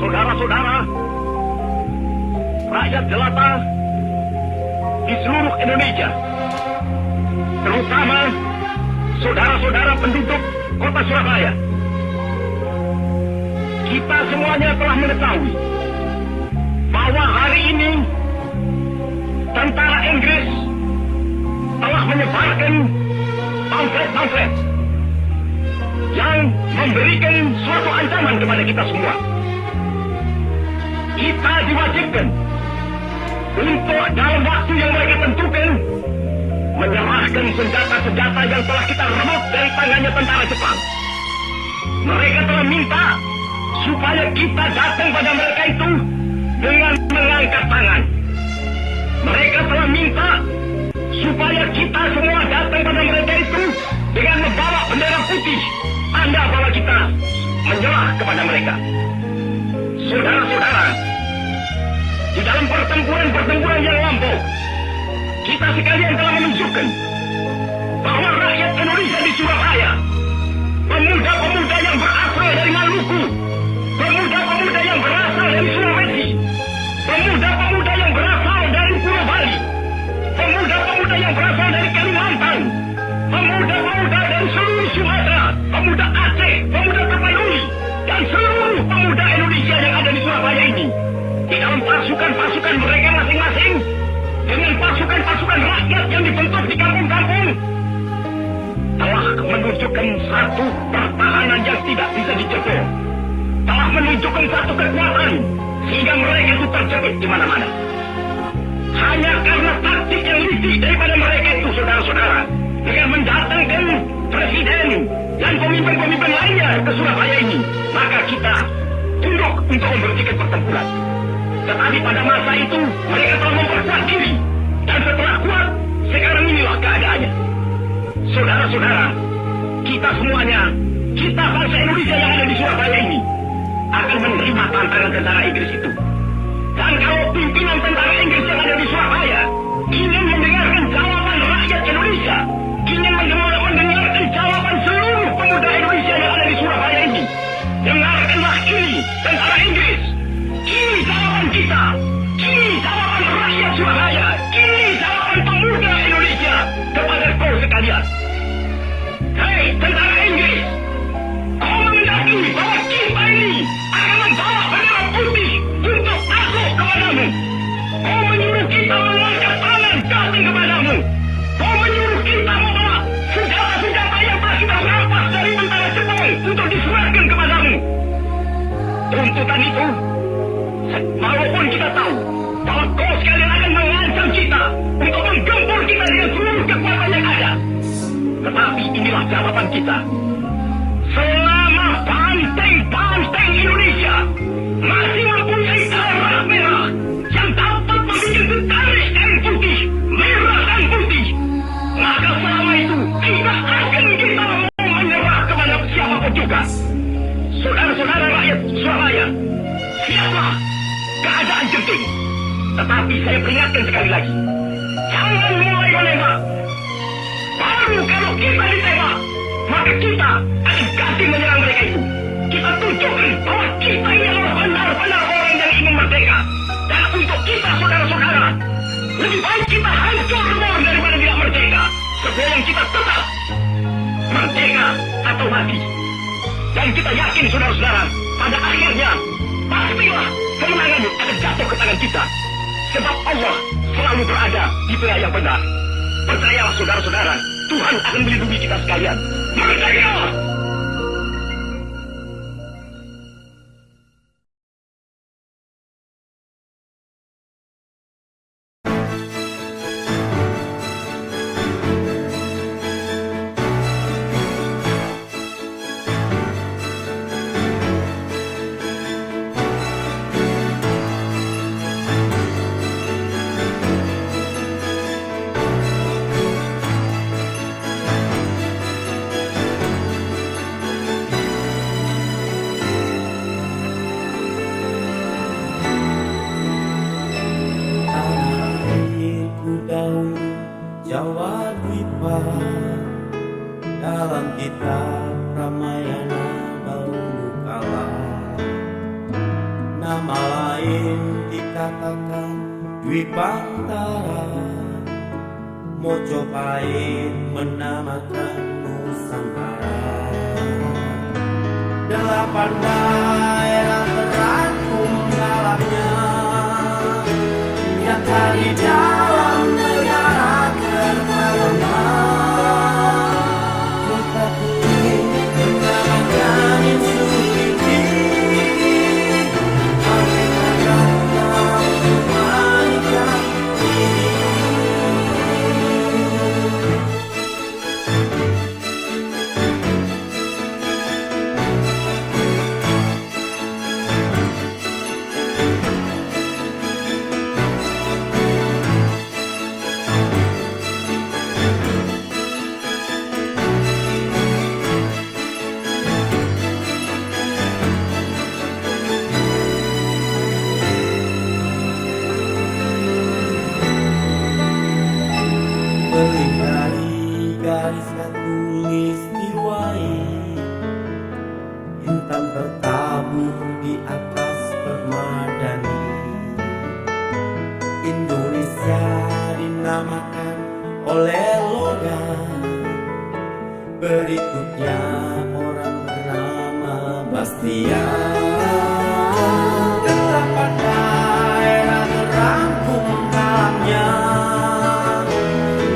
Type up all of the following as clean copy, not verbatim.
Saudara-saudara, rakyat jelata di seluruh Indonesia, terutama saudara-saudara penduduk kota Surabaya, kita semuanya telah mengetahui bahwa hari ini tentara Inggris telah menyebarkan pamflet-pamflet yang memberikan suatu ancaman kepada kita semua. Kita diwajibkan untuk dalam waktu yang mereka tentukan menyerahkan senjata-senjata yang telah kita rebut dari tangannya tentara Jepang. Mereka telah minta supaya kita datang pada mereka itu dengan mengangkat tangan. Mereka telah minta supaya kita semua datang pada mereka itu dengan membawa bendera putih, tanda bahwa kita menyerah kepada mereka. Saudara-saudara, di dalam pertempuran yang lampau, kita sekalian telah menunjukkan bahwa rakyat Indonesia di Surabaya, pemuda-pemuda yang berasal dari Maluku, pemuda-pemuda yang berasal dari Sulawesi, pemuda-pemuda yang berasal dari Pulau Bali, pemuda-pemuda yang berasal dari Kalimantan, pemuda-pemuda dari seluruh Sumatera, pemuda Aceh, pemuda Tapanuli, dan seluruh pemuda Indonesia yang ada di Surabaya ini, di dalam pasukan-pasukan mereka masing-masing, dengan pasukan-pasukan rakyat yang dibentuk di kampung-kampung, telah menunjukkan satu pertahanan yang tidak bisa dijebol, telah menunjukkan satu kekuatan sehingga mereka itu terjepit di mana-mana. Hanya karena taktik yang licik daripada mereka itu, saudara-saudara, dengan mendatangkan presiden dan pemimpin-pemimpin lainnya ke Surabaya ini, maka kita tunduk untuk memberhentikan pertempuran. Tetapi pada masa itu mereka telah memperkuat diri, dan setelah kuat, sekarang inilah keadaannya. Saudara-saudara, kita semuanya, kita bangsa Indonesia yang ada di Surabaya ini, akan menerima tantangan tentara Inggris itu. Dan kalau pimpinan tentara Inggris yang ada di Surabaya ingin mendengarkan jawaban rakyat Indonesia, ingin mendengarkan jawaban seluruh pemuda Indonesia yang ada di Surabaya ini, dengarkanlah ini tentara Inggris. Ini jawaban kita, ini jawaban rakyat Surabaya, ini jawaban pemuda Indonesia kepada kau sekalian. Hei tentara Inggris, kau menghendaki bahwa kita ini akan membawa bendera putih untuk masuk kepadamu. Kau menyuruh kita mengangkat tangan datang kepadamu. Kau menyuruh kita membawa senjata-senjata yang telah kita rampas dari tentara Jepang untuk diserahkan kepadamu. Tuntutan itu, walaupun kita tahu bahwa kau sekalian akan mengancam kita untuk menggempur kita dengan seluruh kekuatan yang ada, tetapi inilah jawaban kita. Selama banteng-banteng Indonesia masih mempunyai darah merah yang dapat membuat garis dan putih, merah dan putih, maka selama itu tidak akan kita mau menyerah kepada siapapun juga. Saudara-saudara rakyat Surabaya, siaplah keadaan genting. Tetapi saya peringatkan sekali lagi, jangan mulai menembak. Baru kalau kita ditembak, maka kita akan ganti menyerang mereka itu. Kita tunjukkan bahwa kita ini adalah benar-benar orang yang ingin merdeka. Dan untuk kita, saudara-saudara, lebih baik kita hancur lebur daripada tidak merdeka. Sebelum kita tetap merdeka atau mati. Dan kita yakin, saudara-saudara, pada akhirnya pastilah kemenangan akan jatuh ke tangan kita. Sebab Allah selalu berada di pihak yang benar. Percayalah, saudara-saudara, Tuhan akan melindungi kita sekalian. Merdeka! Jawa Dwipa dalam kitab Ramayana dahulu kala lain dikatakan Dwi Pantara, Mojopahit menamakan Nusantara. 8 daerah terangkum dalamnya, nyata di dalam negara keragaman. Tetapi menamakan Insuliti, artikan humanitas ini. Melingkari garis khatulistiwai, intan tertabur di atas permadani. Indonesia dinamakan oleh logam, berikutnya orang bernama Bastian. 8 daerah terangkum dalamnya,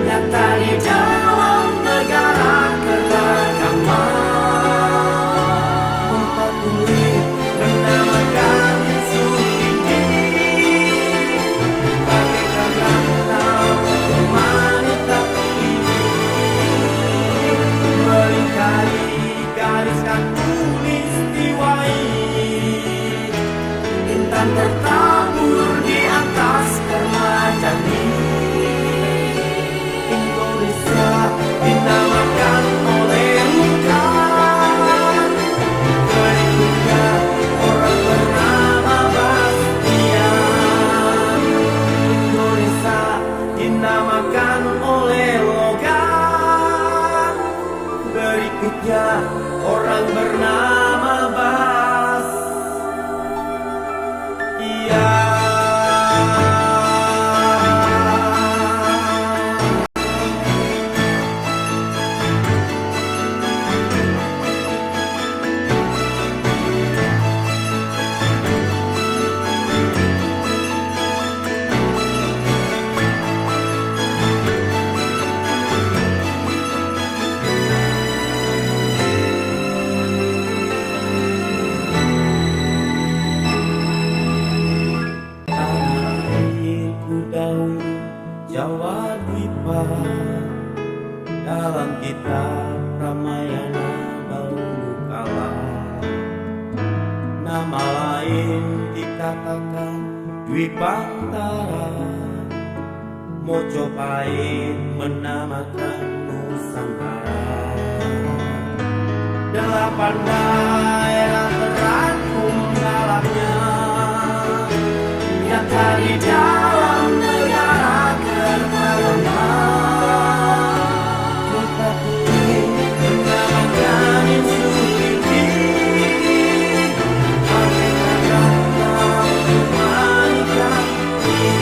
nyata di dalam negara keragaman. Tertulis menamakan Insuliti, bagaikan rantau humanitas ini. Melingkari garis khatulistiwai, intan tertabur di atas permadani. Indonesia dinamakan oleh bukan, berikutnya orang bernama Bastian. Indonesia dinamakan oleh logam, berikutnya orang bernama Bastian. Jawa Dwipa, dalam kitab Ramayana dahulu kala, nama lain dikatakan Dwi Pantara, Mojopahit menamakan Nusantara. 8 daerah terangkum dalamnya, nyata di dalam negara keragaman. Tetapi menamakan Insuliti, artikan rantau humanitas ini.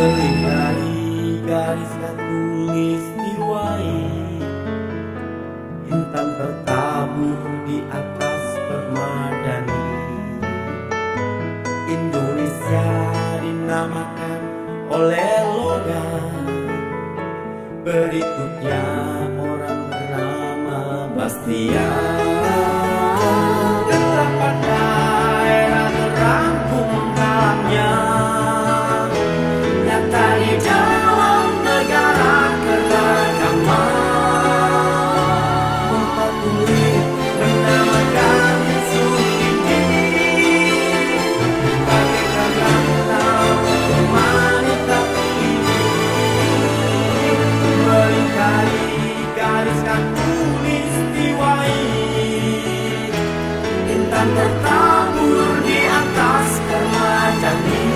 Melingkari garis khatulistiwai, intan tertabur di atas permadani. Indonesia dinamakan oleh logam, berikutnya orang bernama Bastian. 8 daerah terangkum dalamnya, nyata di dalam negara keragaman. Tertulis menamakan Insuliti, akan tertabur di atas permajani.